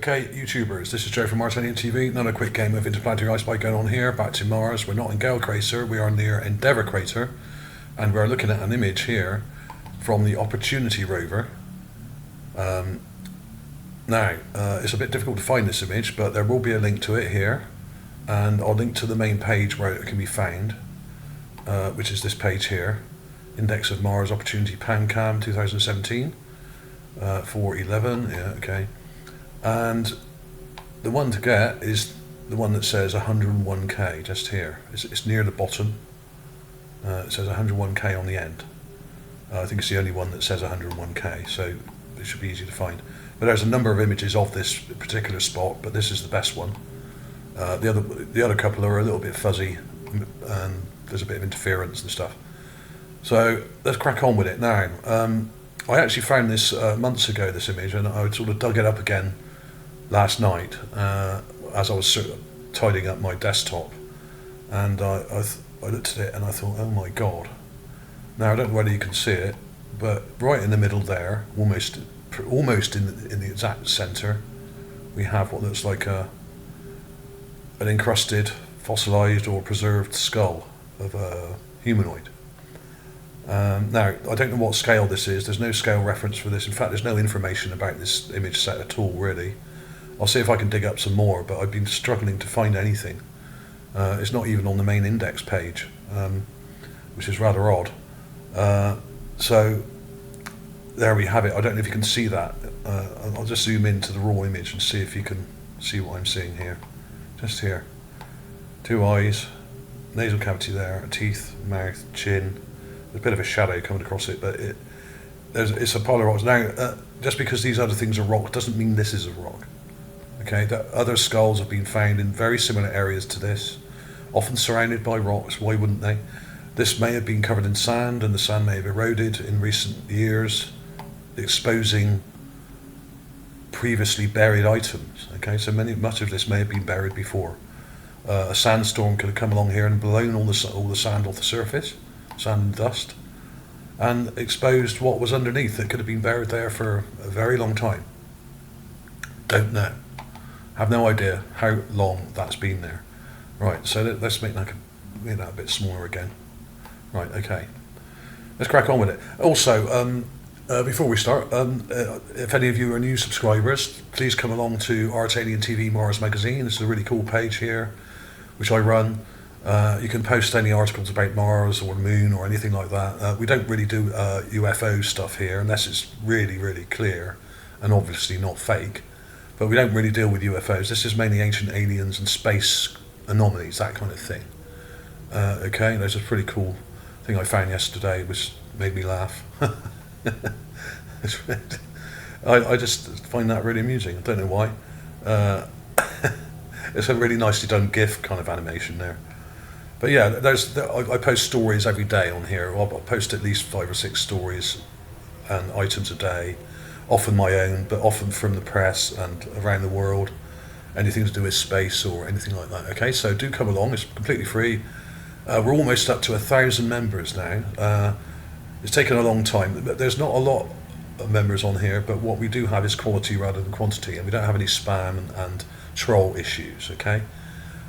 Okay, YouTubers, this is Joe from ArtAlienTV. Another quick game of interplanetary ice spike going on here. Back to Mars. We're not in Gale Crater, we are near Endeavour Crater, and we're looking at an image here from the Opportunity Rover. Now, it's a bit difficult to find this image, but there will be a link to it here, and I'll link to the main page where it can be found, which is this page here, Index of Mars Opportunity PanCam 2017, 411, yeah, okay. And the one to get is the one that says 101k, just here. It's near the bottom. It says 101k on the end. I think it's the only one that says 101k, so it should be easy to find. But there's a number of images of this particular spot, but this is the best one. The other couple are a little bit fuzzy, and there's a bit of interference and stuff. So let's crack on with it now. I actually found this months ago, this image, and I sort of dug it up again last night as I was sort of tidying up my desktop, and I looked at it and I thought, oh my god. Now I don't know whether you can see it, but right in the middle there, almost in the exact centre, we have what looks like an encrusted, fossilised or preserved skull of a humanoid. Now, I don't know what scale this is. There's no scale reference for this. In fact, there's no information about this image set at all, really. I'll see if I can dig up some more, but I've been struggling to find anything. It's not even on the main index page, which is rather odd. So there we have it. I don't know if you can see that. I'll just zoom into the raw image and see if you can see what I'm seeing here. Just here. 2 eyes, nasal cavity there, teeth, mouth, chin. There's a bit of a shadow coming across it, but it's a pile of rocks. Now, just because these other things are rock doesn't mean this is a rock. Okay, other skulls have been found in very similar areas to this, often surrounded by rocks. Why wouldn't they? This may have been covered in sand, and the sand may have eroded in recent years, exposing previously buried items. Okay, so much of this may have been buried before. A sandstorm could have come along here and blown all the sand off the surface, sand and dust, and exposed what was underneath that could have been buried there for a very long time. Don't know. Have no idea how long that's been there. Right, so let's make that a bit smaller again. Right, okay. Let's crack on with it. Also, before we start, if any of you are new subscribers, please come along to ArtAlienTV Mars Magazine. This is a really cool page here, which I run. You can post any articles about Mars or the Moon or anything like that. We don't really do UFO stuff here unless it's really, really clear and obviously not fake. But we don't really deal with UFOs. This is mainly ancient aliens and space anomalies, that kind of thing. Okay, there's a pretty cool thing I found yesterday which made me laugh. I just find that really amusing. I don't know why. It's a really nicely done GIF kind of animation there. But yeah, I post stories every day on here. I'll post at least 5 or 6 stories and items a day, often my own, but often from the press and around the world, anything to do with space or anything like that. Okay, so do come along. It's completely free. We're almost up to 1,000 members now. It's taken a long time. There's not a lot of members on here, but what we do have is quality rather than quantity, and we don't have any spam and troll issues. Okay.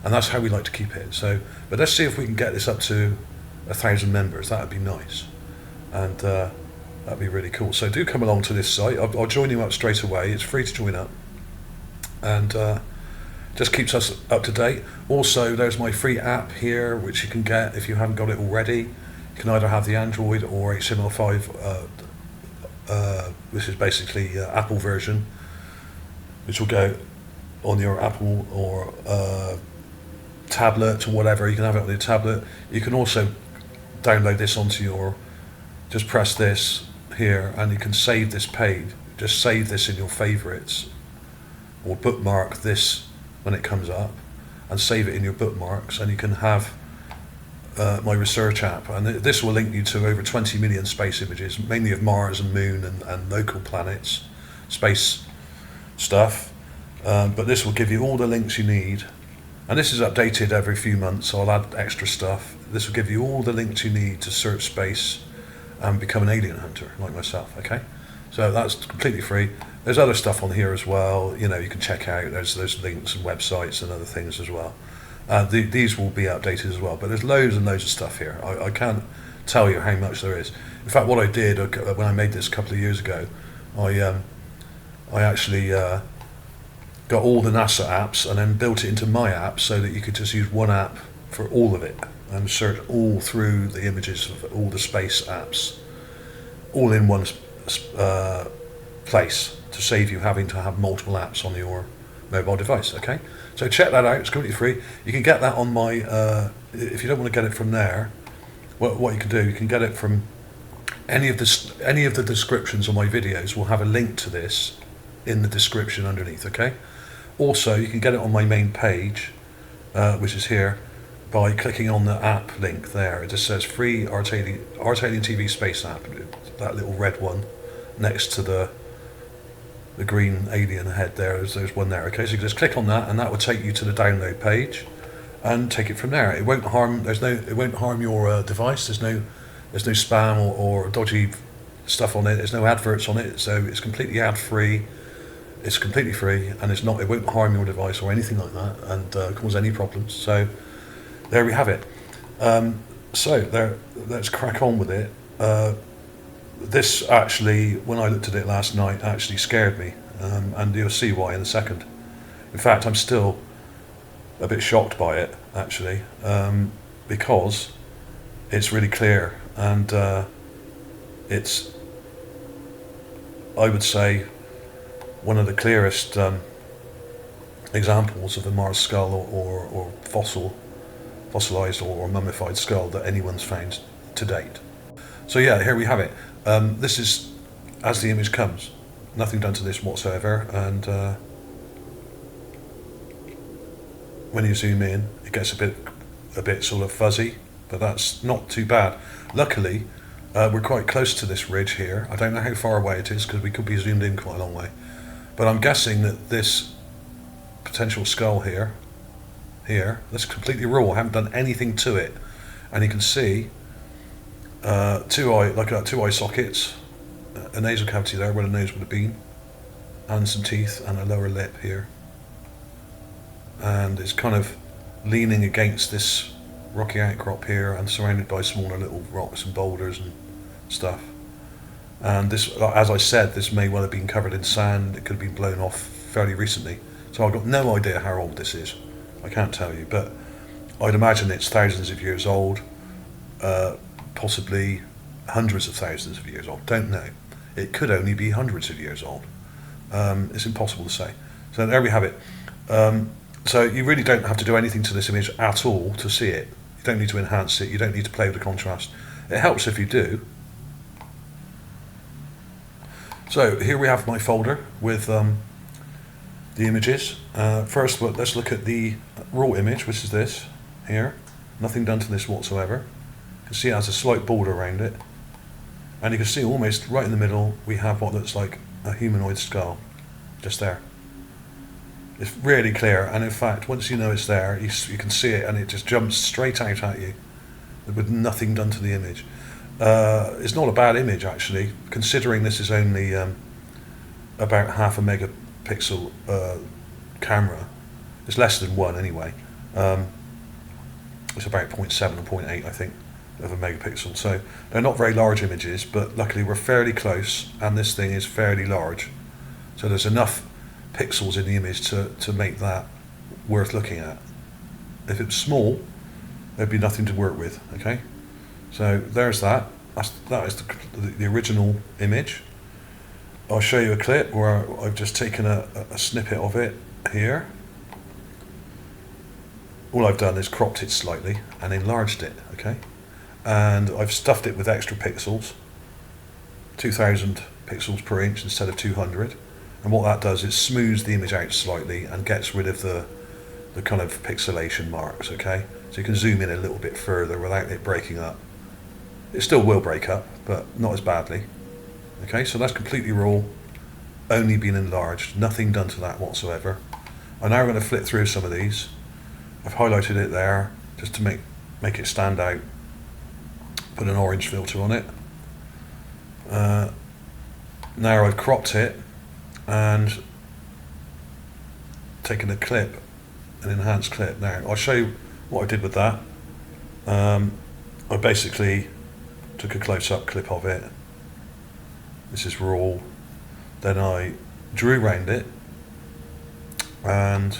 And that's how we like to keep it. So, but let's see if we can get this up to 1,000 members. That would be nice, and that'd be really cool. So do come along to this site. I'll join you up straight away. It's free to join up, and just keeps us up to date. Also, there's my free app here, which you can get if you haven't got it already. You can either have the Android or HTML5, which is basically Apple version, which will go on your Apple or tablet or whatever. You can have it on your tablet. You can also download this onto your, just press this here and you can save this page. Just save this in your favorites or bookmark this when it comes up and save it in your bookmarks, and you can have my research app, and this will link you to over 20 million space images, mainly of Mars and Moon and local planets, space stuff, but this will give you all the links you need. And this is updated every few months, so I'll add extra stuff. This will give you all the links you need to search space and become an alien hunter like myself, okay? So that's completely free. There's other stuff on here as well, you know, you can check out. There's links and websites and other things as well. These will be updated as well, but there's loads and loads of stuff here. I can't tell you how much there is. In fact, what I did when I made this a couple of years ago, I actually got all the NASA apps and then built it into my app so that you could just use one app for all of it and search all through the images of all the space apps, all in one place, to save you having to have multiple apps on your mobile device. Okay, so check that out. It's completely free. You can get that on my. If you don't want to get it from there, what you can do, you can get it from any of the descriptions on my videos. Will have a link to this in the description underneath. Okay. Also, you can get it on my main page, which is here, by clicking on the app link there. It just says free ArtAlienTV space app. That little red one next to the green alien head there. There's one there. Okay, so you can just click on that, and that will take you to the download page, and take it from there. It won't harm. It won't harm your device. There's no spam or dodgy stuff on it. There's no adverts on it. So it's completely ad free. It's completely free, and it won't harm your device or anything like that, and cause any problems. So there we have it. Let's crack on with it. This actually, when I looked at it last night, actually scared me, and you'll see why in a second. In fact, I'm still a bit shocked by it, actually, because it's really clear, and it's, I would say, one of the clearest examples of a Mars skull or fossilized or mummified skull that anyone's found to date. So yeah, here we have it. This is as the image comes. Nothing done to this whatsoever, and when you zoom in, it gets a bit sort of fuzzy, but that's not too bad. Luckily, we're quite close to this ridge here. I don't know how far away it is because we could be zoomed in quite a long way. But I'm guessing that this potential skull here, that's completely raw. I haven't done anything to it, and you can see two eye sockets, a nasal cavity there where the nose would have been, and some teeth and a lower lip here. And it's kind of leaning against this rocky outcrop here and surrounded by smaller little rocks and boulders and stuff. And this, as I said, this may well have been covered in sand. It could have been blown off fairly recently. So I've got no idea how old this is. I can't tell you, but I'd imagine it's thousands of years old, possibly hundreds of thousands of years old. Don't know. It could only be hundreds of years old. It's impossible to say. So there we have it. So you really don't have to do anything to this image at all to see it. You don't need to enhance it. You don't need to play with the contrast. It helps if you do. So here we have my folder with the images. First, let's look at the raw image, which is this here. Nothing done to this whatsoever. You can see it has a slight border around it. And you can see almost right in the middle, we have what looks like a humanoid skull, just there. It's really clear, and in fact, once you know it's there, you can see it, and it just jumps straight out at you, with nothing done to the image. It's not a bad image, actually, considering this is only about half a megapixel camera. It's less than one anyway. It's about 0.7 or 0.8, I think, of a megapixel. So they're not very large images, but luckily we're fairly close, and this thing is fairly large. So there's enough pixels in the image to make that worth looking at. If it's small, there'd be nothing to work with. Okay, so there's that. That is the original image. I'll show you a clip where I've just taken a snippet of it here. All I've done is cropped it slightly and enlarged it. Okay, and I've stuffed it with extra pixels, 2000 pixels per inch instead of 200. And what that does is smooths the image out slightly and gets rid of the kind of pixelation marks, okay? So you can zoom in a little bit further without it breaking up. It still will break up, but not as badly. Okay, so that's completely raw, only been enlarged, nothing done to that whatsoever. I'm now going to flip through some of these. I've highlighted it there just to make it stand out. Put an orange filter on it. Now I've cropped it and taken a clip, an enhanced clip. Now I'll show you what I did with that. I basically took a close-up clip of it. This is raw. Then I drew around it and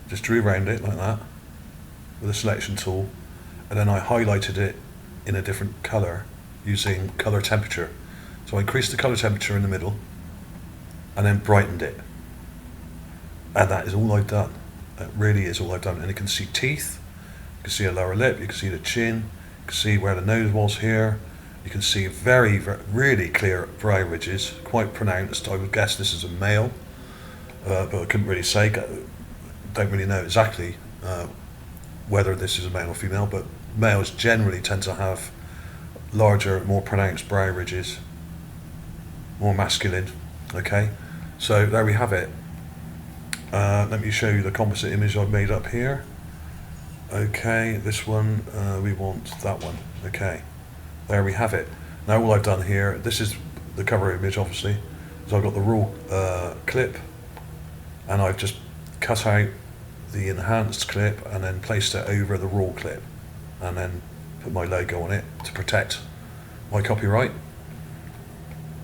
just drew around it like that with a selection tool, and then I highlighted it in a different color using color temperature. So I increased the color temperature in the middle and then brightened it, and that is all I've done. That really is all I've done. And you can see teeth, you can see a lower lip, you can see the chin, you can see where the nose was here, you can see very, really clear brow ridges, quite pronounced. I would guess this is a male, but I couldn't really say, don't really know exactly whether this is a male or female, but males generally tend to have larger, more pronounced brow ridges, more masculine. Okay, so there we have it. Let me show you the composite image I've made up here. Okay, this one, we want that one. Okay, there we have it. Now all I've done here, this is the cover image obviously, so I've got the raw clip, and I've just cut out the enhanced clip and then placed it over the raw clip, and then put my logo on it to protect my copyright.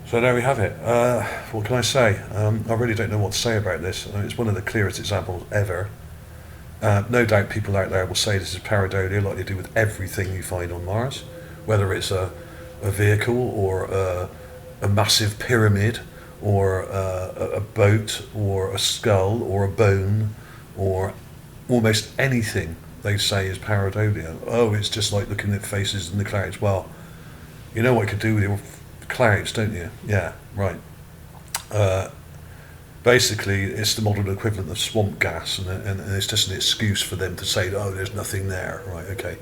So there we have it. What can I say? I really don't know what to say about this. It's one of the clearest examples ever. No doubt people out there will say this is pareidolia, like they do with everything you find on Mars, whether it's a vehicle or a massive pyramid or a boat or a skull or a bone or almost anything they say is pareidolia. Oh, it's just like looking at faces in the clouds. Well, you know what you could do with your clouds, don't you? Yeah, right. Basically, it's the modern equivalent of swamp gas, and it's just an excuse for them to say, oh, there's nothing there. Right, okay.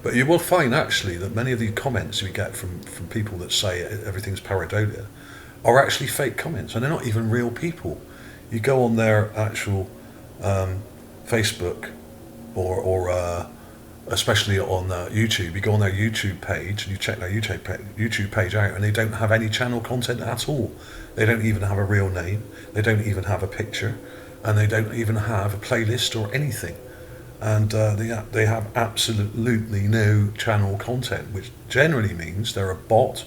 But you will find actually that many of the comments we get from people that say everything's pareidolia are actually fake comments, and they're not even real people. You go on their actual Facebook or especially on YouTube, you go on their YouTube page and you check their YouTube page out, and they don't have any channel content at all. They don't even have a real name, they don't even have a picture, and they don't even have a playlist or anything. And they have absolutely no channel content, which generally means they're a bot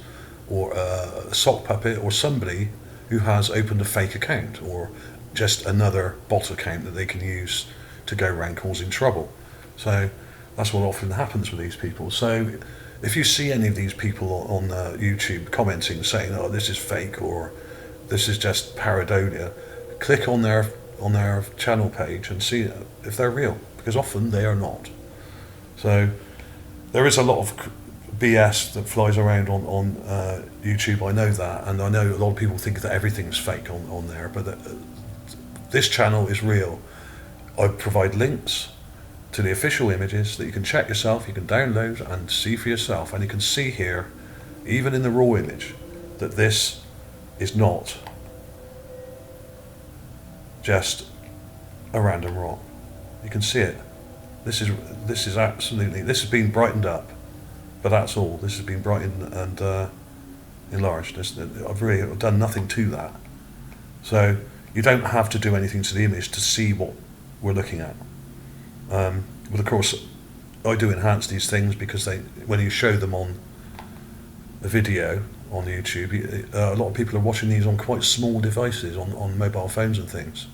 or a sock puppet or somebody who has opened a fake account or just another bot account that they can use to go around causing trouble. So that's what often happens with these people. So if you see any of these people on YouTube commenting saying, oh, this is fake or this is just pareidolia, click on their channel page and see if they're real, because often they are not. So there is a lot of BS that flies around on YouTube, I know that, and I know a lot of people think that everything's fake on there, but this channel is real. I provide links to the official images that you can check yourself, you can download and see for yourself, and you can see here, even in the raw image, that this is not just a random rock. You can see it. This is absolutely, this has been brightened up, but that's all. This has been brightened and enlarged. I've really done nothing to that. So you don't have to do anything to the image to see what we're looking at. But of course, I do enhance these things because when you show them on the video on YouTube, a lot of people are watching these on quite small devices, on mobile phones and things.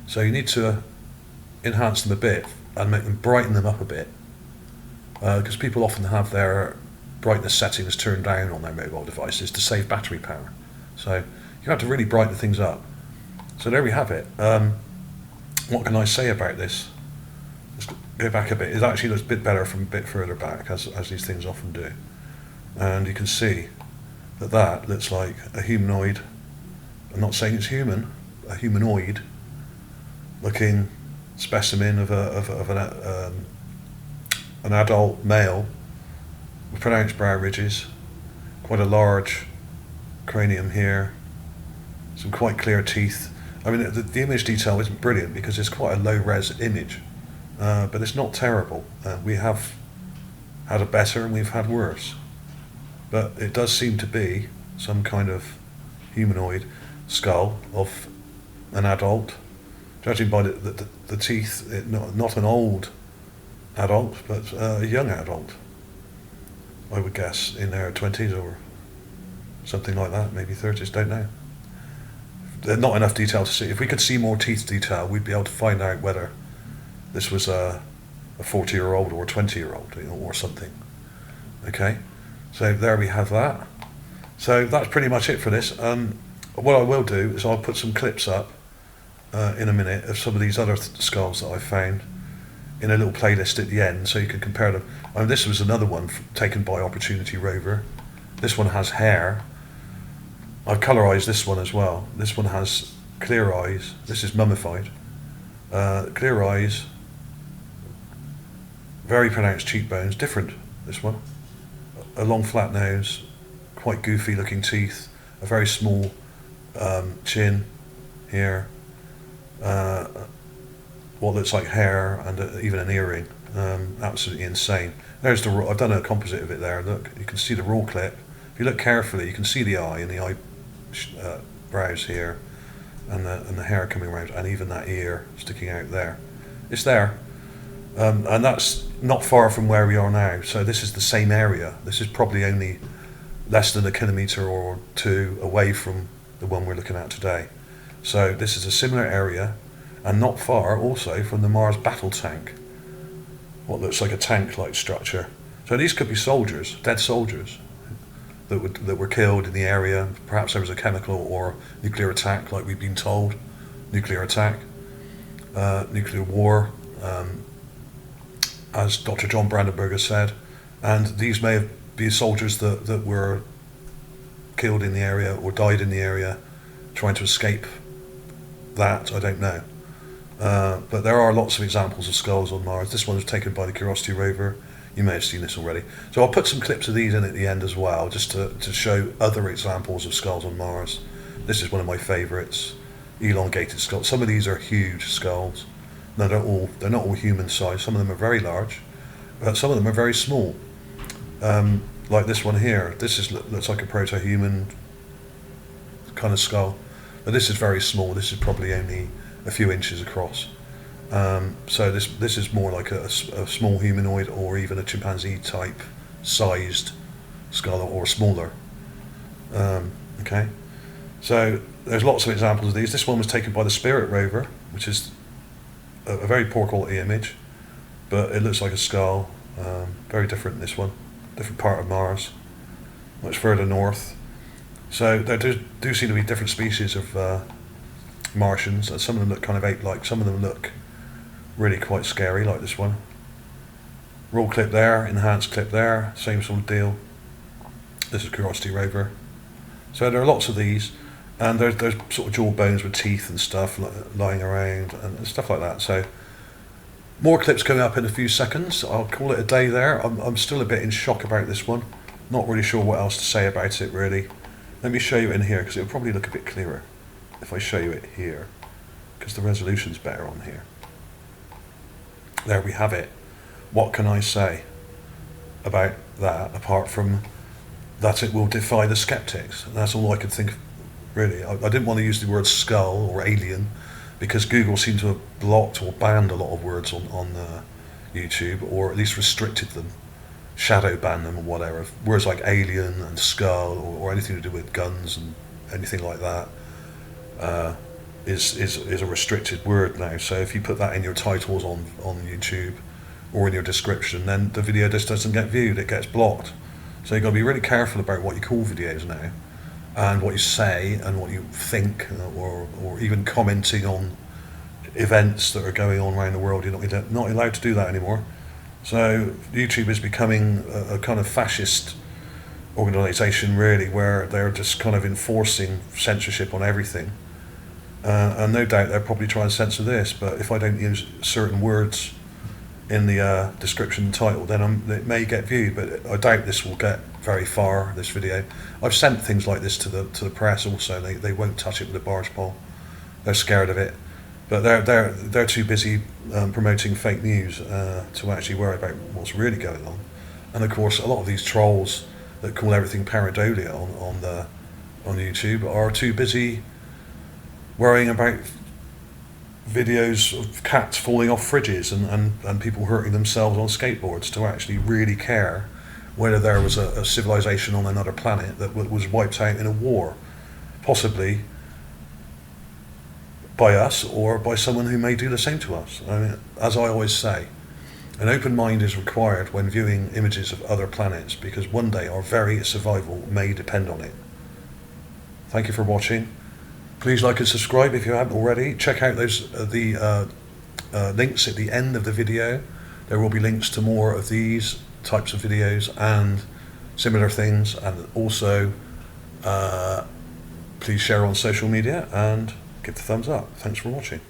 So you need to enhance them a bit and make them brighten them up a bit, because people often have their brightness settings turned down on their mobile devices to save battery power. So you have to really brighten things up. So there we have it. What can I say about this? Let's go back a bit. It actually looks a bit better from a bit further back, as these things often do. And you can see that looks like a humanoid. I'm not saying it's human, a humanoid looking specimen of an adult male with pronounced brow ridges, quite a large cranium here, some quite clear teeth. I mean, the image detail isn't brilliant because it's quite a low-res image, but it's not terrible. We have had a better and we've had worse, but it does seem to be some kind of humanoid skull of an adult, judging by the teeth, not an old adult, but a young adult, I would guess, in their 20s or something like that, maybe 30s, don't know. There's not enough detail to see. If we could see more teeth detail, we'd be able to find out whether this was a 40-year-old or a 20-year-old, or something. Okay, so there we have that. So that's pretty much it for this. What I will do is I'll put some clips up in a minute of some of these other skulls that I found in a little playlist at the end, so you can compare them. This was another one taken by Opportunity Rover. This one has hair. I've colorized this one as well. This one has clear eyes. This is mummified. Clear eyes, very pronounced cheekbones, different, this one. A long flat nose, quite goofy looking teeth, a very small chin here, what looks like hair, and even an earring. Absolutely insane. There's I've done a composite of it there. Look, you can see the raw clip. If you look carefully, you can see the eye and the eyebrows here, and the hair coming around, and even that ear sticking out there. It's there, and that's not far from where we are now. So this is the same area. This is probably only less than a kilometre or two away from the one we're looking at today. So this is a similar area, and not far also from the Mars battle tank, what looks like a tank-like structure. So these could be soldiers, dead soldiers, that were killed in the area. Perhaps there was a chemical or nuclear attack, like we've been told. Nuclear attack, nuclear war, as Dr. John Brandenburger said. And these may be soldiers that were killed in the area or died in the area trying to escape that, I don't know. But there are lots of examples of skulls on Mars. This one was taken by the Curiosity rover. You may have seen this already. So I'll put some clips of these in at the end as well, just to show other examples of skulls on Mars. This is one of my favourites, elongated skulls. Some of these are huge skulls. No, they're not all human size. Some of them are very large, but some of them are very small. Like this one here. This looks like a proto-human kind of skull, but this is very small. This is probably only a few inches across. So this is more like a small humanoid, or even a chimpanzee type sized skull, or smaller. Okay, so there's lots of examples of these. This one was taken by the Spirit rover, which is a very poor quality image, but it looks like a skull. Very different, this one, different part of Mars, much further north. So there do seem to be different species of Martians, and some of them look kind of ape-like. Some of them look really quite scary, like this one. Raw clip there, enhanced clip there, same sort of deal. This is Curiosity rover. So there are lots of these, and there's sort of jaw bones with teeth and stuff lying around and stuff like that. So more clips coming up in a few seconds. I'll call it a day there. I'm still a bit in shock about this one. Not really sure what else to say about it, really. Let me show you in here, because it'll probably look a bit clearer if I show you it here, because the resolution's better on here. There we have it. What can I say about that, apart from that it will defy the skeptics? And that's all I could think of, really. I didn't want to use the word skull or alien, because Google seemed to have blocked or banned a lot of words on YouTube, or at least restricted them, shadow banned them or whatever. Words like alien and skull, or anything to do with guns and anything like that, is a restricted word now. So if you put that in your titles on YouTube or in your description, then the video just doesn't get viewed, it gets blocked. So you've got to be really careful about what you call videos now, and what you say and what you think, or even commenting on events that are going on around the world. You're not allowed to do that anymore. So YouTube is becoming a kind of fascist organisation, really, where they're just kind of enforcing censorship on everything. And no doubt they're probably trying to censor this, but if I don't use certain words in the description and title, then it may get viewed, but I doubt this will get very far, this video. I've sent things like this to the press also. They won't touch it with a barge pole. They're scared of it, but they're too busy promoting fake news to actually worry about what's really going on. And of course, a lot of these trolls that call everything pareidolia on the on YouTube are too busy worrying about videos of cats falling off fridges and people hurting themselves on skateboards to actually really care whether there was a civilization on another planet that was wiped out in a war, possibly by us or by someone who may do the same to us. I mean, as I always say, an open mind is required when viewing images of other planets, because one day our very survival may depend on it. Thank you for watching. Please like and subscribe if you haven't already. Check out those links at the end of the video. There will be links to more of these types of videos and similar things, and also please share on social media and give the thumbs up. Thanks for watching.